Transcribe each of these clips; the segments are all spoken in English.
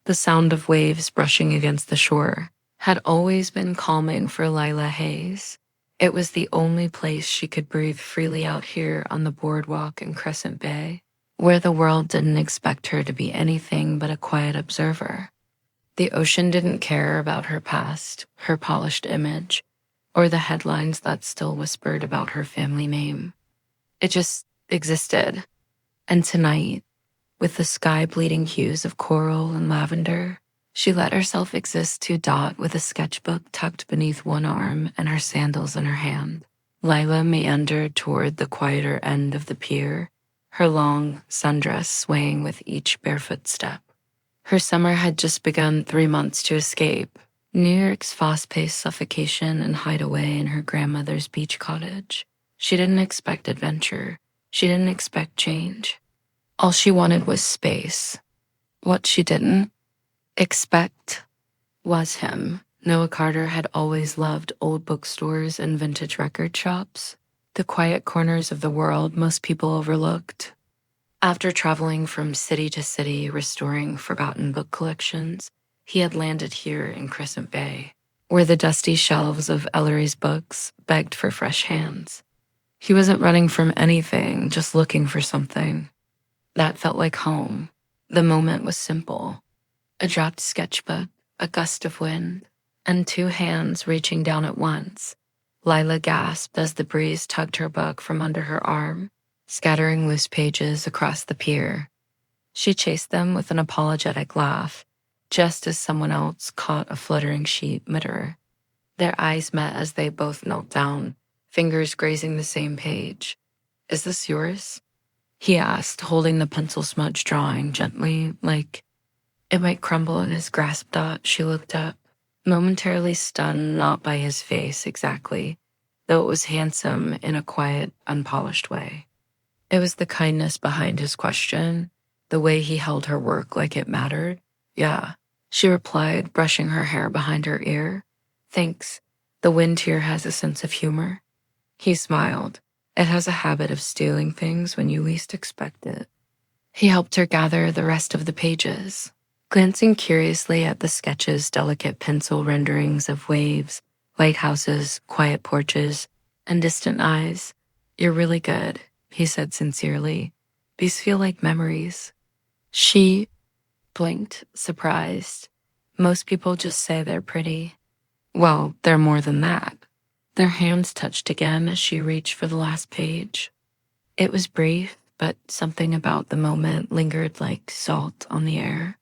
The sound of waves brushing against the shore had always been calming for Lila Hayes. It was the only place she could breathe freely out here on the boardwalk in Crescent Bay, where the world didn't expect her to be anything but a quiet observer. The ocean didn't care about her past, her polished image, or the headlines that still whispered about her family name. It just existed. And tonight, with the sky bleeding hues of coral and lavender, she let herself exist to Dot with a sketchbook tucked beneath one arm and her sandals in her hand. Lila meandered toward the quieter end of the pier, her long sundress swaying with each barefoot step. Her summer had just begun 3 months to escape New York's fast-paced suffocation and hide away in her grandmother's beach cottage. She didn't expect adventure. She didn't expect change. All she wanted was space. What she didn't expect was him. Noah Carter had always loved old bookstores and vintage record shops, the quiet corners of the world most people overlooked. After traveling from city to city restoring forgotten book collections, he had landed here in Crescent Bay, where the dusty shelves of Ellery's books begged for fresh hands. He wasn't running from anything, just looking for something. That felt like home. The moment was simple. A dropped sketchbook, a gust of wind, and 2 hands reaching down at once. Lila gasped as the breeze tugged her book from under her arm, scattering loose pages across the pier. She chased them with an apologetic laugh, just as someone else caught a fluttering sheet mid-her. Their eyes met as they both knelt down, fingers grazing the same page. "Is this yours?" he asked, holding the pencil-smudged drawing gently, like it might crumble in his grasp. Dot, she looked up, momentarily stunned not by his face exactly, though it was handsome in a quiet, unpolished way. It was the kindness behind his question, the way he held her work like it mattered. "Yeah," she replied, brushing her hair behind her ear. "Thanks. The wind here has a sense of humor." He smiled. "It has a habit of stealing things when you least expect it." He helped her gather the rest of the pages, glancing curiously at the sketch's delicate pencil renderings of waves, lighthouses, quiet porches, and distant eyes. "You're really good," he said sincerely. "These feel like memories." She blinked, surprised. Most people just say they're pretty. Well, they're more than that. Their hands touched again as she reached for the last page. It was brief, but something about the moment lingered like salt on the air.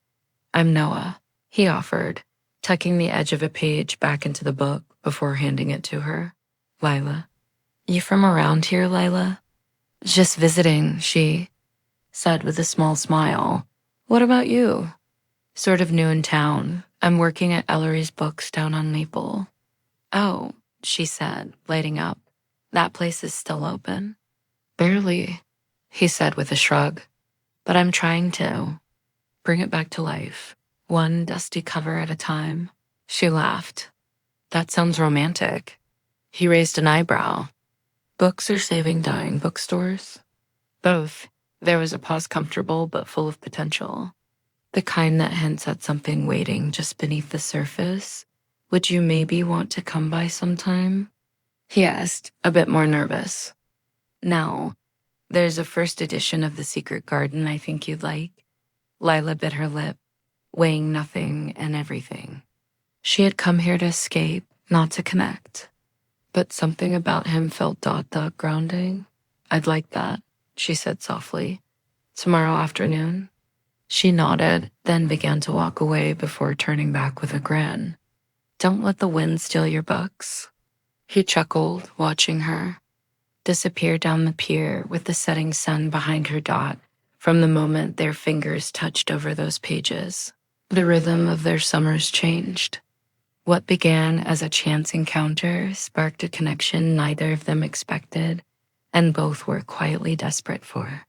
"I'm Noah," he offered, tucking the edge of a page back into the book before handing it to her. "Lila." "You from around here, Lila?" "Just visiting," she said with a small smile. "What about you?" "Sort of new in town. I'm working at Ellery's Books down on Maple." "Oh," she said, lighting up. "That place is still open?" "Barely," he said with a shrug. "But I'm trying to bring it back to life, one dusty cover at a time." She laughed. "That sounds romantic." He raised an eyebrow. "Books are saving dying bookstores?" "Both." There was a pause, comfortable but full of potential. "The kind that hints at something waiting just beneath the surface. Would you maybe want to come by sometime?" he asked, a bit more nervous. "Now, there's a first edition of The Secret Garden I think you'd like." Lila bit her lip, weighing nothing and everything. She had come here to escape, not to connect. But something about him felt grounding. "I'd like that," she said softly. "Tomorrow afternoon?" She nodded, then began to walk away before turning back with a grin. "Don't let the wind steal your books." He chuckled, watching her disappear down the pier with the setting sun behind her. Dot, from the moment their fingers touched over those pages, the rhythm of their summers changed. What began as a chance encounter sparked a connection neither of them expected, and both were quietly desperate for.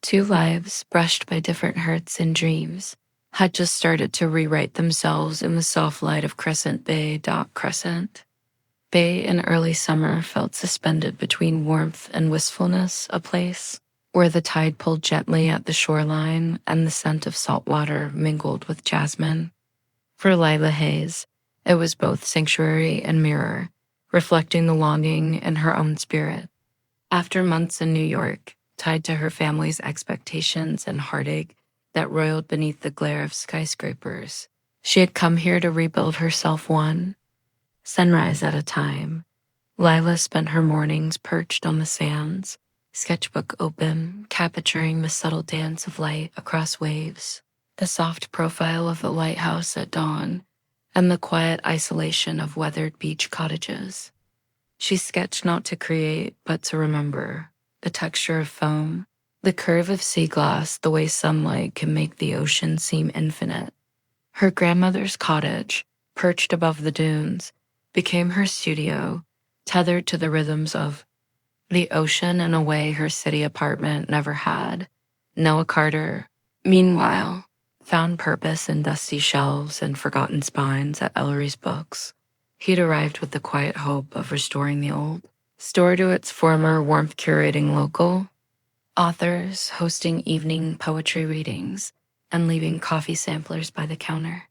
2 lives, brushed by different hurts and dreams, had just started to rewrite themselves in the soft light of Crescent Bay. Crescent Bay in early summer felt suspended between warmth and wistfulness, a place where the tide pulled gently at the shoreline and the scent of salt water mingled with jasmine. For Lila Hayes, it was both sanctuary and mirror, reflecting the longing in her own spirit. After months in New York, tied to her family's expectations and heartache that roiled beneath the glare of skyscrapers, she had come here to rebuild herself one sunrise at a time. Lila spent her mornings perched on the sands, sketchbook open, capturing the subtle dance of light across waves, the soft profile of the lighthouse at dawn, and the quiet isolation of weathered beach cottages. She sketched not to create, but to remember the texture of foam, the curve of sea glass, the way sunlight can make the ocean seem infinite. Her grandmother's cottage, perched above the dunes, became her studio, tethered to the rhythms of the ocean in a way her city apartment never had. Noah Carter, meanwhile, found purpose in dusty shelves and forgotten spines at Ellery's books. He'd arrived with the quiet hope of restoring the old store to its former warmth, curating local authors, hosting evening poetry readings, and leaving coffee samplers by the counter.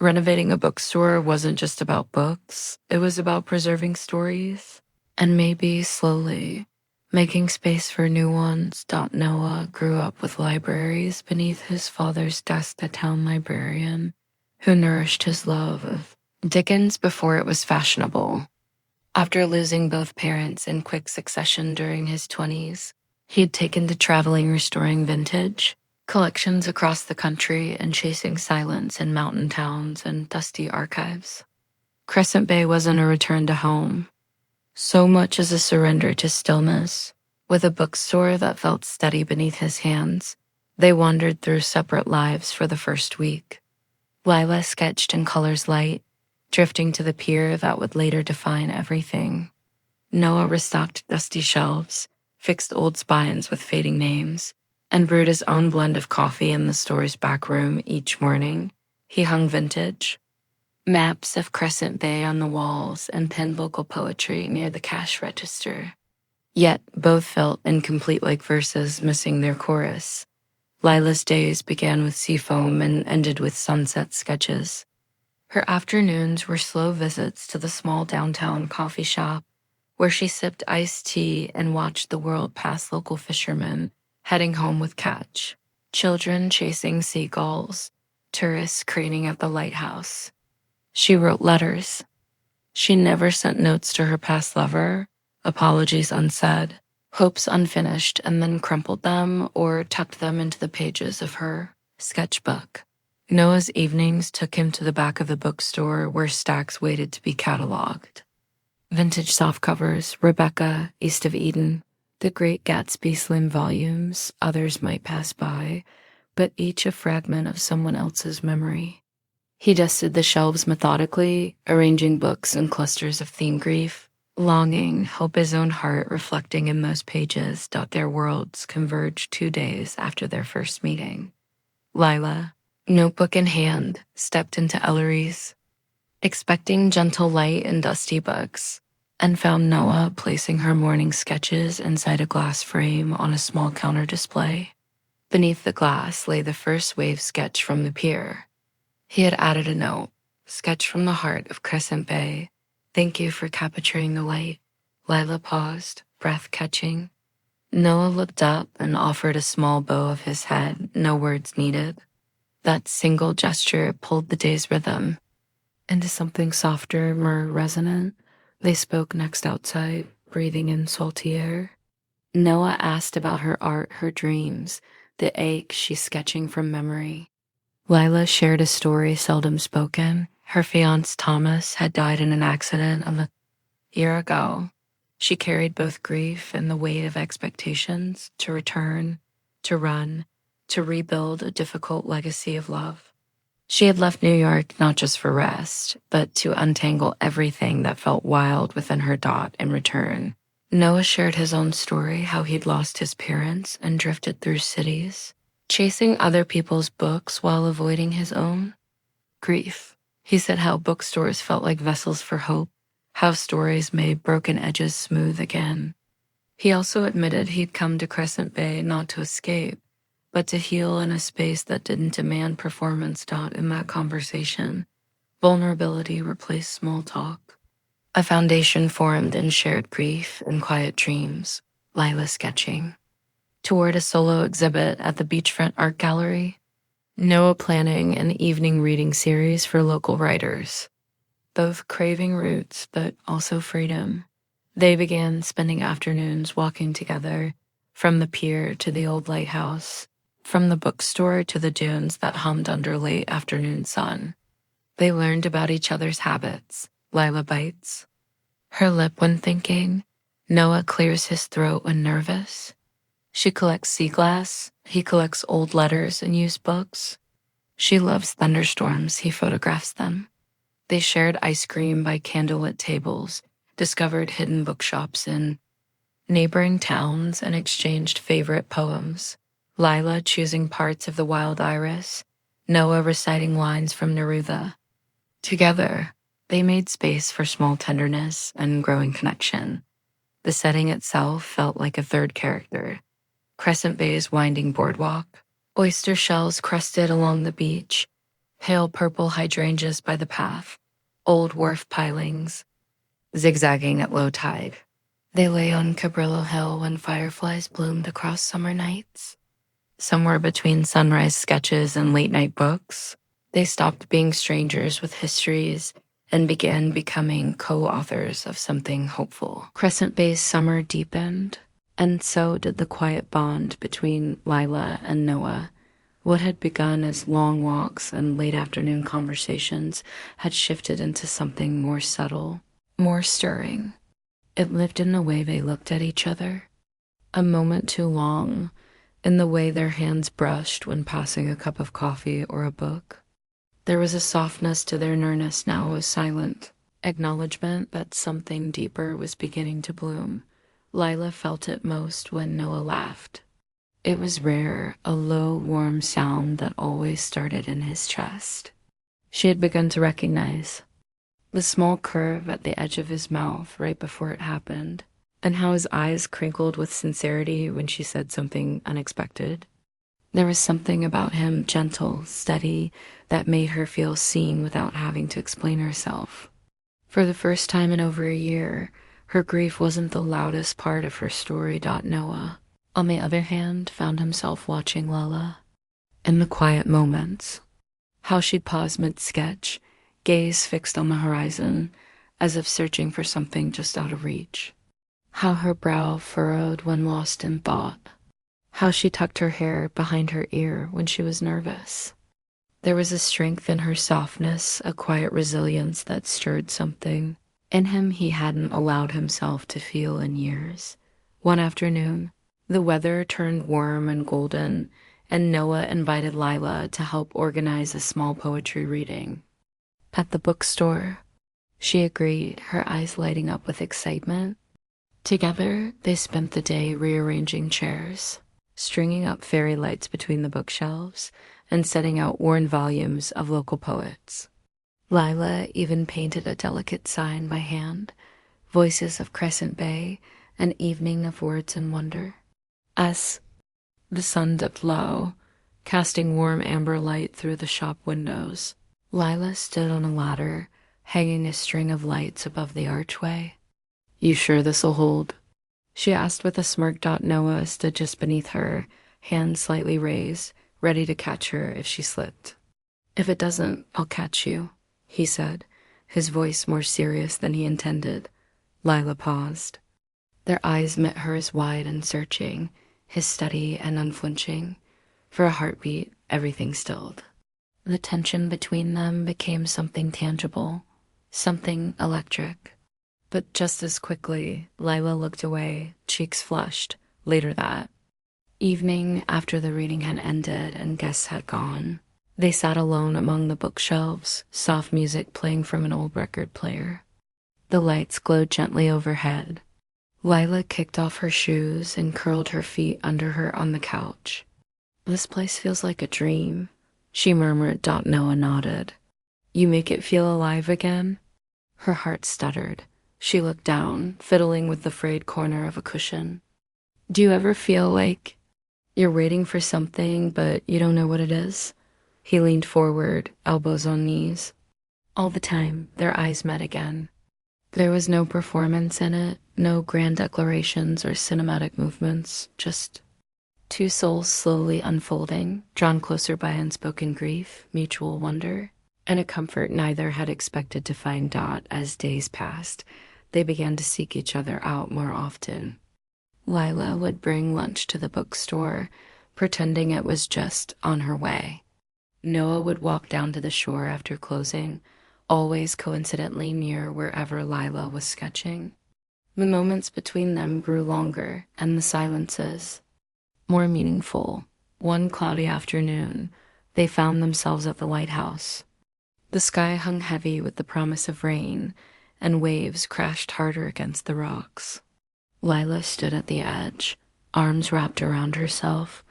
Renovating a bookstore wasn't just about books, it was about preserving stories, and maybe slowly making space for new ones. Noah grew up with libraries beneath his father's desk, a town librarian who nourished his love of Dickens before it was fashionable. After losing both parents in quick succession during his 20s, he had taken to traveling, restoring vintage collections across the country and chasing silence in mountain towns and dusty archives. Crescent Bay wasn't a return to home, so much as a surrender to stillness. With a bookstore that felt steady beneath his hands, they wandered through separate lives for the first week. Lila sketched in colors light, drifting to the pier that would later define everything. Noah restocked dusty shelves, fixed old spines with fading names, and brewed his own blend of coffee in the store's back room each morning. He hung vintage maps of Crescent Bay on the walls and penned local poetry near the cash register. Yet both felt incomplete, like verses missing their chorus. Lila's days began with seafoam and ended with sunset sketches. Her afternoons were slow visits to the small downtown coffee shop, where she sipped iced tea and watched the world pass local fishermen heading home with catch, children chasing seagulls, tourists craning at the lighthouse. She wrote letters. She never sent notes to her past lover, apologies unsaid, hopes unfinished, and then crumpled them or tucked them into the pages of her sketchbook. Noah's evenings took him to the back of the bookstore where stacks waited to be cataloged. Vintage softcovers, Rebecca, East of Eden, the Great Gatsby slim volumes. Others might pass by, but each a fragment of someone else's memory. He dusted the shelves methodically, arranging books in clusters of theme, grief, longing, hope, his own heart reflecting in those pages. Their worlds converged 2 days after their first meeting. Lila, notebook in hand, stepped into Ellery's, expecting gentle light and dusty books, and found Noah placing her morning sketches inside a glass frame on a small counter display. Beneath the glass lay the first wave sketch from the pier. He had added a note, sketch from the heart of Crescent Bay. Thank you for capturing the light. Lila paused, breath catching. Noah looked up and offered a small bow of his head, no words needed. That single gesture pulled the day's rhythm into something softer, more resonant. They spoke next outside, breathing in salty air. Noah asked about her art, her dreams, the ache she's sketching from memory. Lila shared a story seldom spoken. Her fiancé Thomas had died in an accident a year ago. She carried both grief and the weight of expectations to return, to run, to rebuild a difficult legacy of love. She had left New York not just for rest, but to untangle everything that felt wild within her. In return, Noah shared his own story, how he'd lost his parents and drifted through cities, chasing other people's books while avoiding his own grief. He said how bookstores felt like vessels for hope, how stories made broken edges smooth again. He also admitted he'd come to Crescent Bay not to escape, but to heal in a space that didn't demand performance. In that conversation, vulnerability replaced small talk. A foundation formed in shared grief and quiet dreams, Lila sketching. Toward a solo exhibit at the Beachfront Art Gallery, Noah planning an evening reading series for local writers, both craving roots but also freedom. They began spending afternoons walking together, from the pier to the old lighthouse, from the bookstore to the dunes that hummed under late afternoon sun. They learned about each other's habits. Lila bites her lip when thinking. Noah clears his throat when nervous. She collects sea glass. He collects old letters and used books. She loves thunderstorms. He photographs them. They shared ice cream by candlelit tables, discovered hidden bookshops in neighboring towns, and exchanged favorite poems. Lila choosing parts of The Wild Iris, Noah reciting lines from Neruda. Together, they made space for small tenderness and growing connection. The setting itself felt like a third character. Crescent Bay's winding boardwalk, oyster shells crusted along the beach, pale purple hydrangeas by the path, old wharf pilings, zigzagging at low tide. They lay on Cabrillo Hill when fireflies bloomed across summer nights. Somewhere between sunrise sketches and late-night books, they stopped being strangers with histories and began becoming co-authors of something hopeful. Crescent Bay's summer deepened, and so did the quiet bond between Lila and Noah. What had begun as long walks and late afternoon conversations had shifted into something more subtle, more stirring. It lived in the way they looked at each other, a moment too long, in the way their hands brushed when passing a cup of coffee or a book. There was a softness to their nearness now, a silent acknowledgement that something deeper was beginning to bloom. Lila felt it most when Noah laughed. It was rare, a low, warm sound that always started in his chest. She had begun to recognize the small curve at the edge of his mouth right before it happened, and how his eyes crinkled with sincerity when she said something unexpected. There was something about him, gentle, steady, that made her feel seen without having to explain herself. For the first time in over a year, her grief wasn't the loudest part of her story. Noah, on the other hand, found himself watching Lila in the quiet moments. How she'd pause mid-sketch, gaze fixed on the horizon, as if searching for something just out of reach. How her brow furrowed when lost in thought. How she tucked her hair behind her ear when she was nervous. There was a strength in her softness, a quiet resilience that stirred something in him he hadn't allowed himself to feel in years. One afternoon, the weather turned warm and golden, and Noah invited Lila to help organize a small poetry reading. At the bookstore, she agreed, her eyes lighting up with excitement. Together, they spent the day rearranging chairs, stringing up fairy lights between the bookshelves, and setting out worn volumes of local poets. Lila even painted a delicate sign by hand, Voices of Crescent Bay, an evening of words and wonder. As the sun dipped low, casting warm amber light through the shop windows, Lila stood on a ladder, hanging a string of lights above the archway. "You sure this'll hold?" she asked with a smirk. Noah stood just beneath her, hands slightly raised, ready to catch her if she slipped. "If it doesn't, I'll catch you," he said, his voice more serious than he intended. Lila paused. Their eyes met hers wide and searching, his steady and unflinching. For a heartbeat, everything stilled. The tension between them became something tangible, something electric. But just as quickly, Lila looked away, cheeks flushed. Later that evening, after the reading had ended and guests had gone, they sat alone among the bookshelves, soft music playing from an old record player. The lights glowed gently overhead. Lila kicked off her shoes and curled her feet under her on the couch. "This place feels like a dream," she murmured. Noah nodded. "You make it feel alive again?" Her heart stuttered. She looked down, fiddling with the frayed corner of a cushion. Do you ever feel like you're waiting for something, but you don't know what it is? He leaned forward, elbows on knees. All the time, their eyes met again. There was no performance in it, no grand declarations or cinematic movements, just two souls slowly unfolding, drawn closer by unspoken grief, mutual wonder, and a comfort neither had expected to find. As days passed, they began to seek each other out more often. Lila would bring lunch to the bookstore, pretending it was just on her way. Noah would walk down to the shore after closing, always coincidentally near wherever Lila was sketching. The moments between them grew longer, and the silences more meaningful. One cloudy afternoon, they found themselves at the lighthouse. The sky hung heavy with the promise of rain, and waves crashed harder against the rocks. Lila stood at the edge, arms wrapped around herself,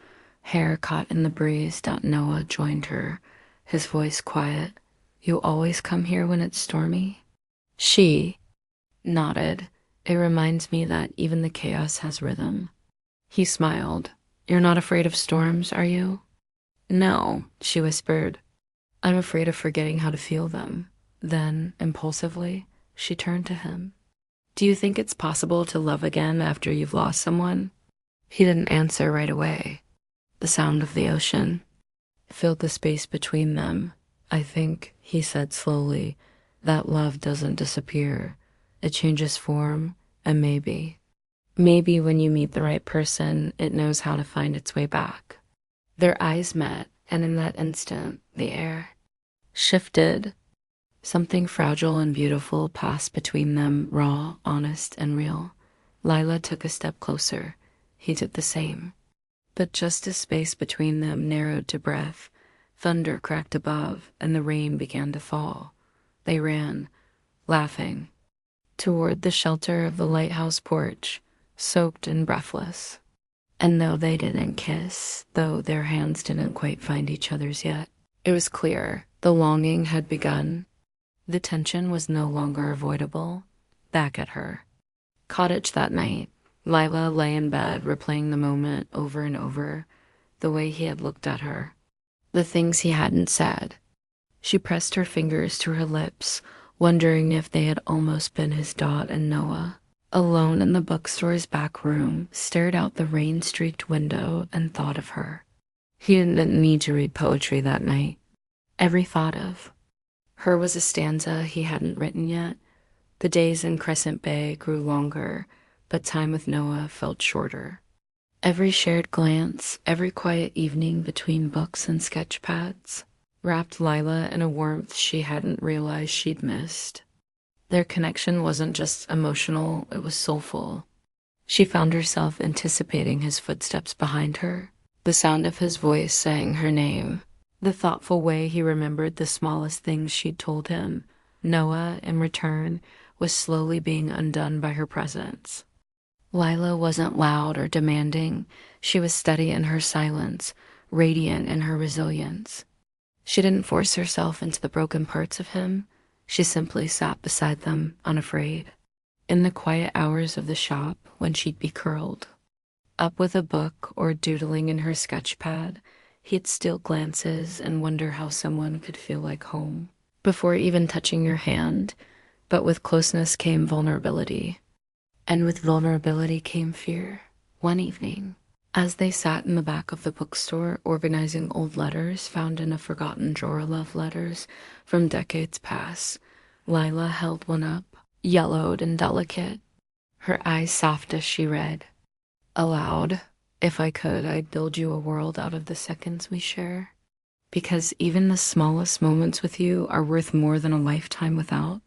hair caught in the breeze. Noah joined her, his voice quiet. You always come here when it's stormy? She nodded. It reminds me that even the chaos has rhythm. He smiled. You're not afraid of storms, are you? No, she whispered. I'm afraid of forgetting how to feel them. Then, impulsively, she turned to him. Do you think it's possible to love again after you've lost someone? He didn't answer right away. The sound of the ocean filled the space between them. I think, he said slowly, that love doesn't disappear. It changes form, and maybe when you meet the right person, it knows how to find its way back. Their eyes met, and in that instant, the air shifted. Something fragile and beautiful passed between them, raw, honest, and real. Lila took a step closer. He did the same. But just as space between them narrowed to breath, thunder cracked above, and the rain began to fall. They ran, laughing, toward the shelter of the lighthouse porch, soaked and breathless. And though they didn't kiss, though their hands didn't quite find each other's yet, it was clear the longing had begun. The tension was no longer avoidable. Back at her cottage that night, Lila lay in bed, replaying the moment over and over, the way he had looked at her, the things he hadn't said. She pressed her fingers to her lips, wondering if they had almost been his. And Noah, alone in the bookstore's back room, stared out the rain-streaked window and thought of her. He didn't need to read poetry that night. Every thought of her was a stanza he hadn't written yet. The days in Crescent Bay grew longer, but time with Noah felt shorter. Every shared glance, every quiet evening between books and sketch pads, wrapped Lila in a warmth she hadn't realized she'd missed. Their connection wasn't just emotional, it was soulful. She found herself anticipating his footsteps behind her, the sound of his voice saying her name, the thoughtful way he remembered the smallest things she'd told him. Noah, in return, was slowly being undone by her presence. Lila wasn't loud or demanding. She was steady in her silence, radiant in her resilience. She didn't force herself into the broken parts of him. She simply sat beside them, unafraid. In the quiet hours of the shop, when she'd be curled up with a book or doodling in her sketch pad, he'd steal glances and wonder how someone could feel like home before even touching your hand. But with closeness came vulnerability. And with vulnerability came fear. One evening, as they sat in the back of the bookstore organizing old letters found in a forgotten drawer, love letters from decades past, Lila held one up, yellowed and delicate, her eyes soft as she read. Aloud, if I could, I'd build you a world out of the seconds we share. Because even the smallest moments with you are worth more than a lifetime without.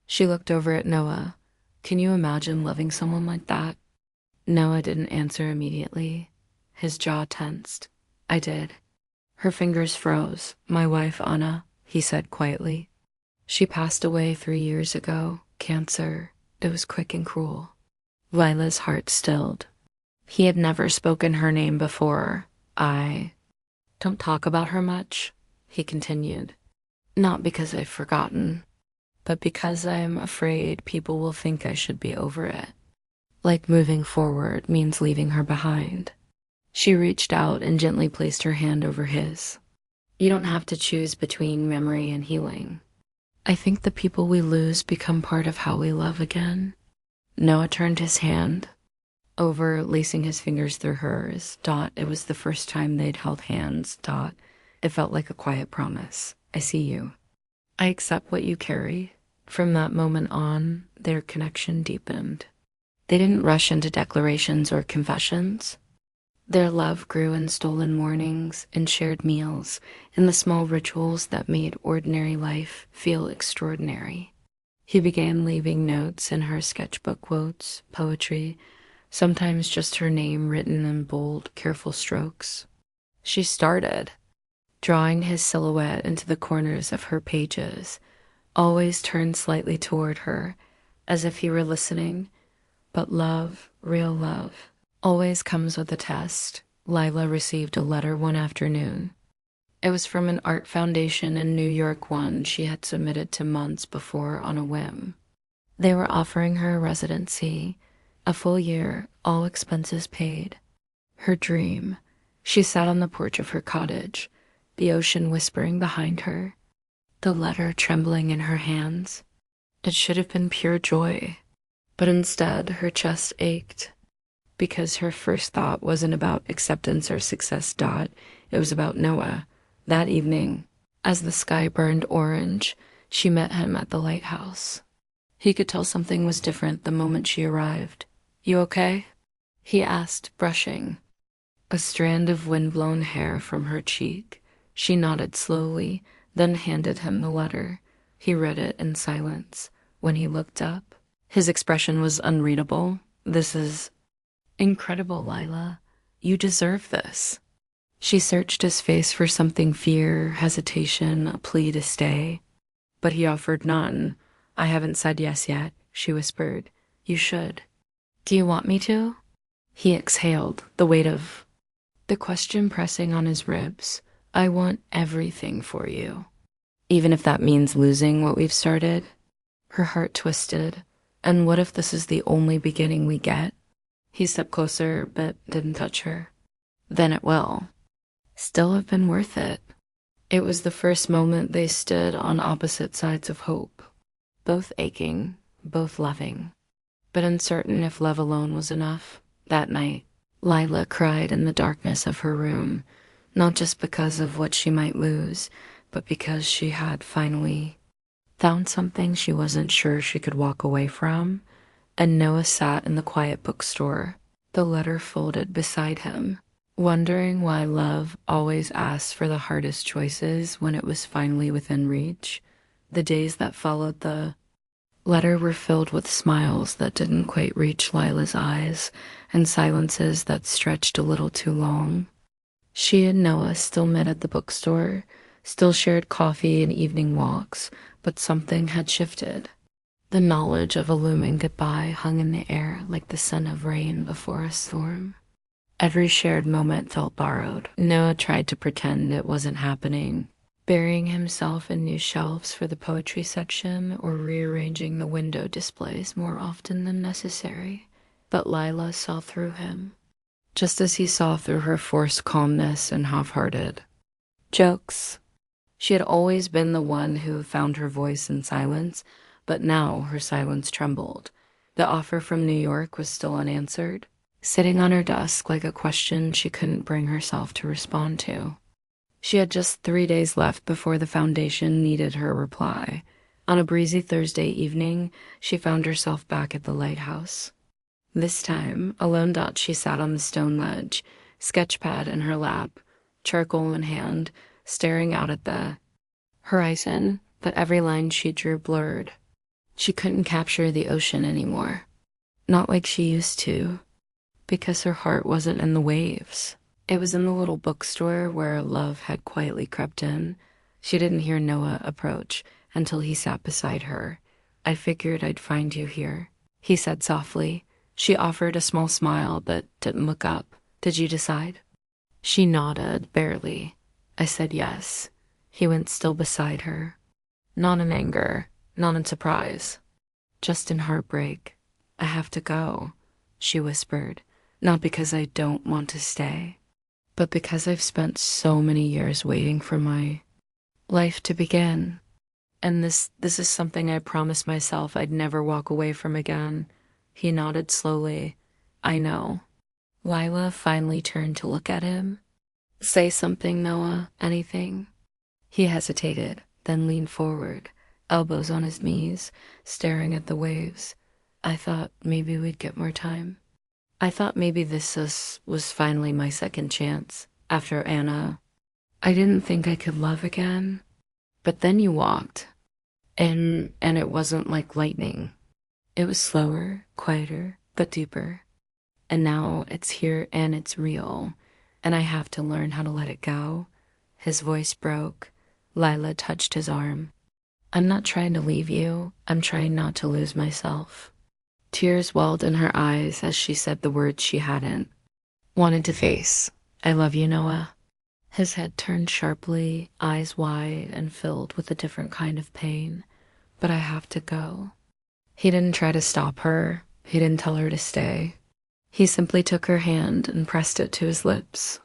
She looked over at Noah. Can you imagine loving someone like that? Noah didn't answer immediately. His jaw tensed. I did. Her fingers froze. My wife, Anna, he said quietly. She passed away 3 years ago. Cancer. It was quick and cruel. Lila's heart stilled. He had never spoken her name before. I don't talk about her much, he continued. Not because I've forgotten, but because I'm afraid people will think I should be over it. like moving forward means leaving her behind. She reached out and gently placed her hand over his. You don't have to choose between memory and healing. I think the people we lose become part of how we love again. Noah turned his hand over, lacing his fingers through hers. It was the first time they'd held hands. It felt like a quiet promise. I see you. I accept what you carry. From that moment on, their connection deepened. They didn't rush into declarations or confessions. Their love grew in stolen mornings, in shared meals, in the small rituals that made ordinary life feel extraordinary. He began leaving notes in her sketchbook quotes, poetry, sometimes just her name written in bold, careful strokes. She started drawing his silhouette into the corners of her pages, always turned slightly toward her, as if he were listening. But love, real love, always comes with a test. Lila received a letter one afternoon. It was from an art foundation in New York, one she had submitted to months before on a whim. They were offering her a residency, a full year, all expenses paid. Her dream. She sat on the porch of her cottage, the ocean whispering behind her, the letter trembling in her hands. It should have been pure joy, but instead her chest ached, because her first thought wasn't about acceptance or success. It was about Noah. That evening, as the sky burned orange, she met him at the lighthouse. He could tell something was different the moment she arrived. You okay? He asked, brushing a strand of wind-blown hair from her cheek. She nodded slowly, then handed him the letter. He read it in silence. When he looked up, his expression was unreadable. This is incredible, Lila. You deserve this. She searched his face for something: fear, hesitation, a plea to stay. But he offered none. I haven't said yes yet, she whispered. You should. Do you want me to? He exhaled, the weight of the question pressing on his ribs. I want everything for you, even if that means losing what we've started. Her heart twisted. And what if this is the only beginning we get? He stepped closer, but didn't touch her. Then it will still have been worth it. It was the first moment they stood on opposite sides of hope, both aching, both loving, but uncertain if love alone was enough. That night, Lila cried in the darkness of her room, not just because of what she might lose, but because she had finally found something she wasn't sure she could walk away from. And Noah sat in the quiet bookstore, the letter folded beside him, wondering why love always asked for the hardest choices when it was finally within reach. The days that followed the letter were filled with smiles that didn't quite reach Lila's eyes, and silences that stretched a little too long. She and Noah still met at the bookstore, still shared coffee and evening walks, but something had shifted. The knowledge of a looming goodbye hung in the air like the scent of rain before a storm. Every shared moment felt borrowed. Noah tried to pretend it wasn't happening, burying himself in new shelves for the poetry section or rearranging the window displays more often than necessary. But Lila saw through him, just as he saw through her forced calmness and half-hearted jokes. She had always been the one who found her voice in silence, but now her silence trembled. The offer from New York was still unanswered, sitting on her desk like a question she couldn't bring herself to respond to. She had just 3 days left before the foundation needed her reply. On a breezy Thursday evening, she found herself back at the lighthouse. This time, alone, she sat on the stone ledge, sketchpad in her lap, charcoal in hand, staring out at the horizon, but every line she drew blurred. She couldn't capture the ocean anymore. Not like she used to, because her heart wasn't in the waves. It was in the little bookstore where love had quietly crept in. She didn't hear Noah approach until he sat beside her. I figured I'd find you here, he said softly. She offered a small smile but didn't look up. Did you decide? She nodded, barely. I said yes. He went still beside her. Not in anger, not in surprise, just in heartbreak. I have to go. she whispered, not because I don't want to stay, but because I've spent so many years waiting for my life to begin. And this is something I promised myself I'd never walk away from again. He nodded slowly. I know. Lila finally turned to look at him. Say something, Noah. Anything? He hesitated, then leaned forward, elbows on his knees, staring at the waves. I thought maybe we'd get more time. I thought maybe was finally my second chance, after Anna. I didn't think I could love again. But then you walked, and it wasn't like lightning. It was slower, quieter, but deeper. And now it's here and it's real, and I have to learn how to let it go. His voice broke. Lila touched his arm. I'm not trying to leave you. I'm trying not to lose myself. Tears welled in her eyes as she said the words she hadn't wanted to face. I love you, Noah. His head turned sharply, eyes wide and filled with a different kind of pain. But I have to go. He didn't try to stop her. He didn't tell her to stay. He simply took her hand and pressed it to his lips.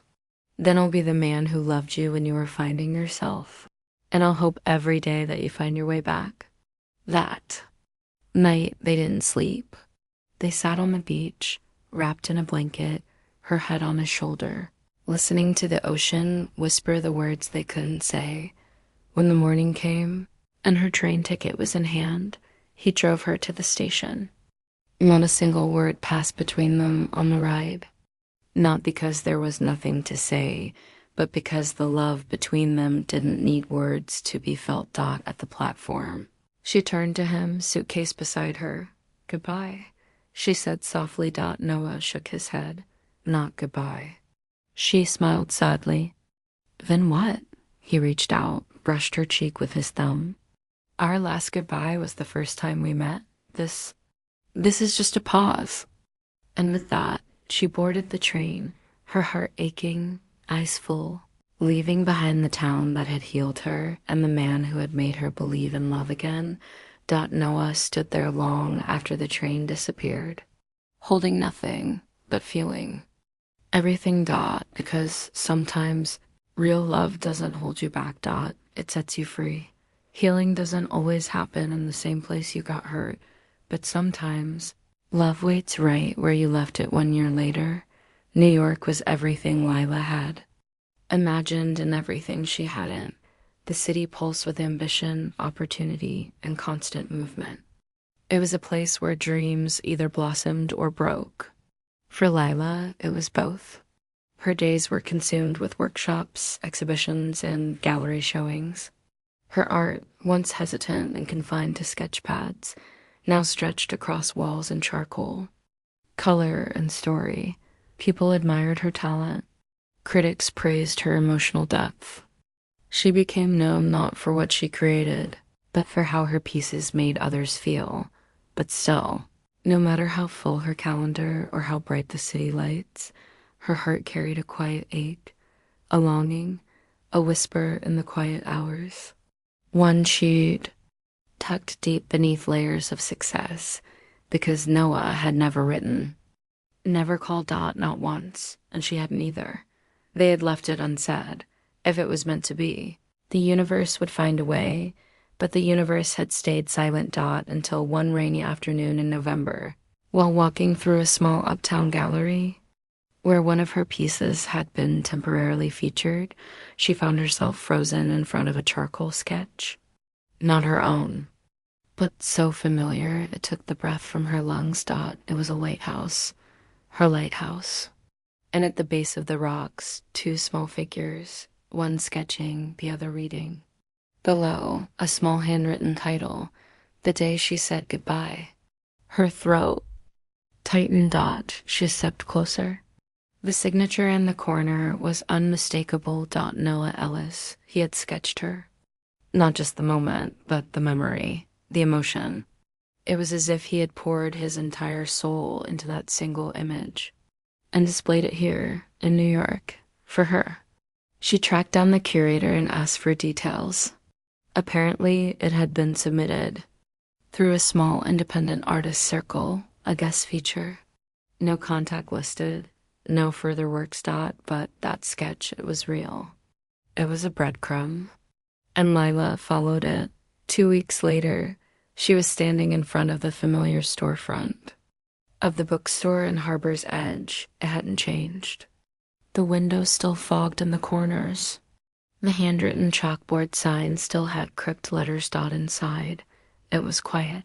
Then I'll be the man who loved you when you were finding yourself. And I'll hope every day that you find your way back. That night, they didn't sleep. They sat on the beach, wrapped in a blanket, her head on his shoulder, listening to the ocean whisper the words they couldn't say. When the morning came, and her train ticket was in hand, he drove her to the station. Not a single word passed between them on the ride. Not because there was nothing to say, but because the love between them didn't need words to be felt. At the platform, she turned to him, suitcase beside her. Goodbye, she said softly. Noah shook his head. Not goodbye. She smiled sadly. Then what? He reached out, brushed her cheek with his thumb. Our last goodbye was the first time we met. This is just a pause. And with that, she boarded the train, her heart aching, eyes full, leaving behind the town that had healed her and the man who had made her believe in love again. Noah stood there long after the train disappeared, holding nothing but feeling. Everything. Because sometimes real love doesn't hold you back. It sets you free. Healing doesn't always happen in the same place you got hurt, but sometimes love waits right where you left it 1 year later. New York was everything Lila had imagined and everything she hadn't. The city pulsed with ambition, opportunity, and constant movement. It was a place where dreams either blossomed or broke. For Lila, it was both. Her days were consumed with workshops, exhibitions, and gallery showings. Her art, once hesitant and confined to sketch pads, now stretched across walls and charcoal. Color and story. People admired her talent. Critics praised her emotional depth. She became known not for what she created, but for how her pieces made others feel. But still, no matter how full her calendar or how bright the city lights, her heart carried a quiet ache, a longing, a whisper in the quiet hours. One she'd tucked deep beneath layers of success, because Noah had never written. Never called not once, and she hadn't either. They had left it unsaid. If it was meant to be, the universe would find a way, but the universe had stayed silent. Until one rainy afternoon in November, while walking through a small uptown gallery, where one of her pieces had been temporarily featured, she found herself frozen in front of a charcoal sketch. Not her own, but so familiar it took the breath from her lungs. It was a lighthouse. Her lighthouse. And at the base of the rocks, 2 small figures, one sketching, the other reading. Below, a small handwritten title, The Day She Said Goodbye. Her throat tightened. She stepped closer. The signature in the corner was unmistakable. Noah Ellis. He had sketched her. Not just the moment, but the memory, the emotion. It was as if he had poured his entire soul into that single image and displayed it here in New York for her. She tracked down the curator and asked for details. Apparently, it had been submitted through a small independent artist circle, a guest feature. No contact listed, no further works. But that sketch, it was real. It was a breadcrumb. And Lila followed it. 2 weeks later, she was standing in front of the familiar storefront of the bookstore in Harbor's Edge. It hadn't changed. The windows still fogged in the corners. The handwritten chalkboard sign still had crypt letters inside. It was quiet.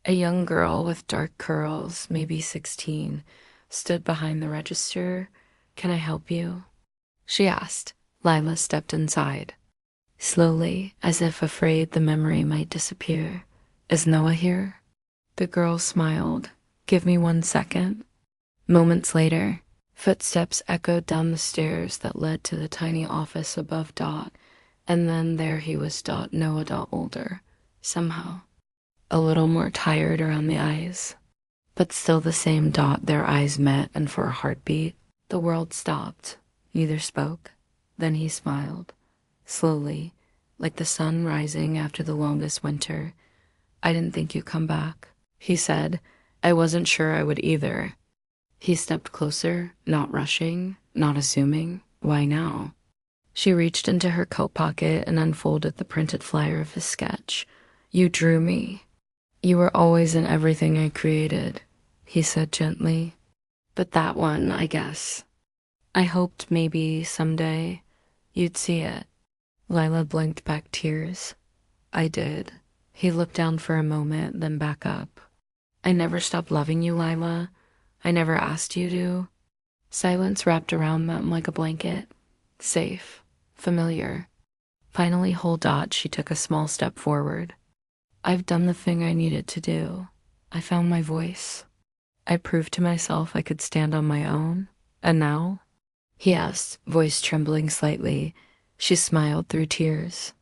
A young girl with dark curls, maybe 16, stood behind the register. "Can I help you?" she asked. Lila stepped inside. Slowly, as if afraid the memory might disappear. "Is Noah here?" The girl smiled. "Give me 1 second." Moments later, footsteps echoed down the stairs that led to the tiny office above Dot, and then there he was, Noah, older, somehow. A little more tired around the eyes, but still the same. Their eyes met, and for a heartbeat, the world stopped. Neither spoke. Then he smiled, slowly, like the sun rising after the longest winter. "I didn't think you'd come back," he said. "I wasn't sure I would either." He stepped closer, not rushing, not assuming. Why now? She reached into her coat pocket and unfolded the printed flyer of his sketch. "You drew me. You were always in everything I created," he said gently. "But that one, I guess. I hoped maybe someday you'd see it." Lila blinked back tears. "I did." He looked down for a moment, then back up. "I never stopped loving you, Lila. I never asked you to." Silence wrapped around them like a blanket. Safe. Familiar. Finally, she took a small step forward. "I've done the thing I needed to do. I found my voice. I proved to myself I could stand on my own. And now?" he asked, voice trembling slightly. She smiled through tears.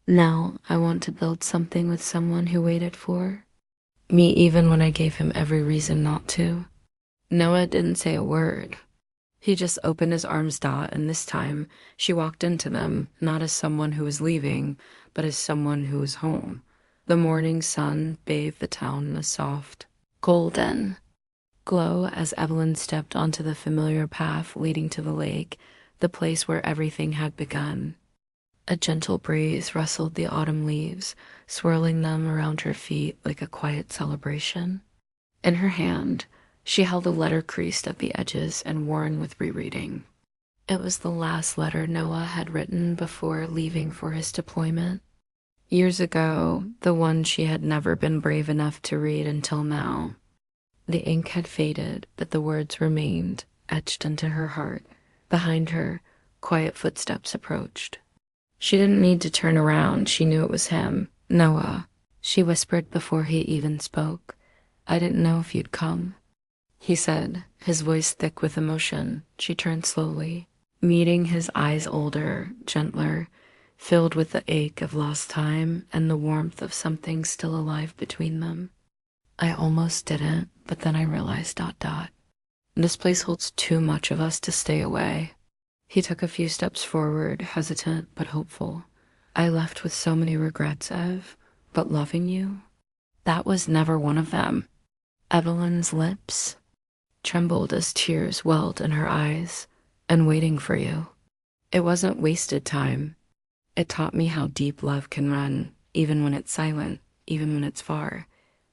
"Now I want to build something with someone who waited for me even when I gave him every reason not to." Noah didn't say a word. He just opened his arms, and this time she walked into them, not as someone who was leaving, but as someone who was home. The morning sun bathed the town in a soft, golden glow as Evelyn stepped onto the familiar path leading to the lake, the place where everything had begun. A gentle breeze rustled the autumn leaves, swirling them around her feet like a quiet celebration. In her hand, she held a letter creased at the edges and worn with rereading. It was the last letter Noah had written before leaving for his deployment. Years ago, the one she had never been brave enough to read until now. The ink had faded, but the words remained, etched into her heart. Behind her, quiet footsteps approached. She didn't need to turn around. She knew it was him. "Noah," she whispered before he even spoke. "I didn't know if you'd come," he said, his voice thick with emotion. She turned slowly, meeting his eyes, older, gentler, filled with the ache of lost time and the warmth of something still alive between them. "I almost didn't, but then I realized, this place holds too much of us to stay away." He took a few steps forward, hesitant but hopeful. "I left with so many regrets, Ev, but loving you, that was never one of them." Evelyn's lips trembled as tears welled in her eyes. "And waiting for you, it wasn't wasted time. It taught me how deep love can run, even when it's silent, even when it's far.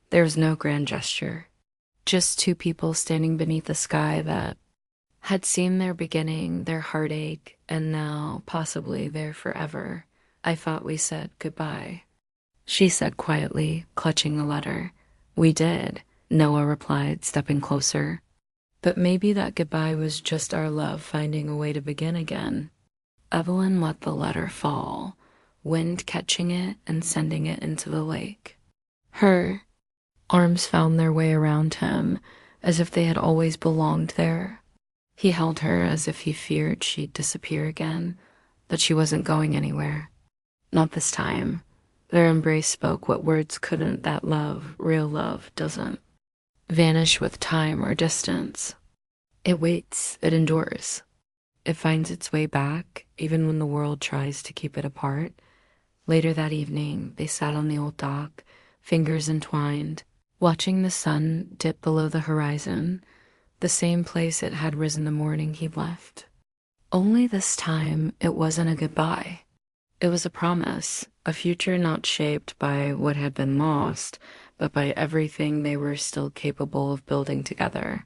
There's no grand gesture, just two people standing beneath a sky that had seen their beginning, their heartache, and now, possibly, their forever. I thought we said goodbye," she said quietly, clutching the letter. "We did," Noah replied, stepping closer. "But maybe that goodbye was just our love finding a way to begin again." Evelyn let the letter fall, wind catching it and sending it into the lake. Her arms found their way around him, as if they had always belonged there. He held her as if he feared she'd disappear again, that she wasn't going anywhere. Not this time. Their embrace spoke what words couldn't. That love, real love, doesn't vanish with time or distance. It waits, it endures. It finds its way back, even when the world tries to keep it apart. Later that evening, they sat on the old dock, fingers entwined, watching the sun dip below the horizon. the same place it had risen the morning he left. Only this time, it wasn't a goodbye. It was a promise, a future not shaped by what had been lost, but by everything they were still capable of building together.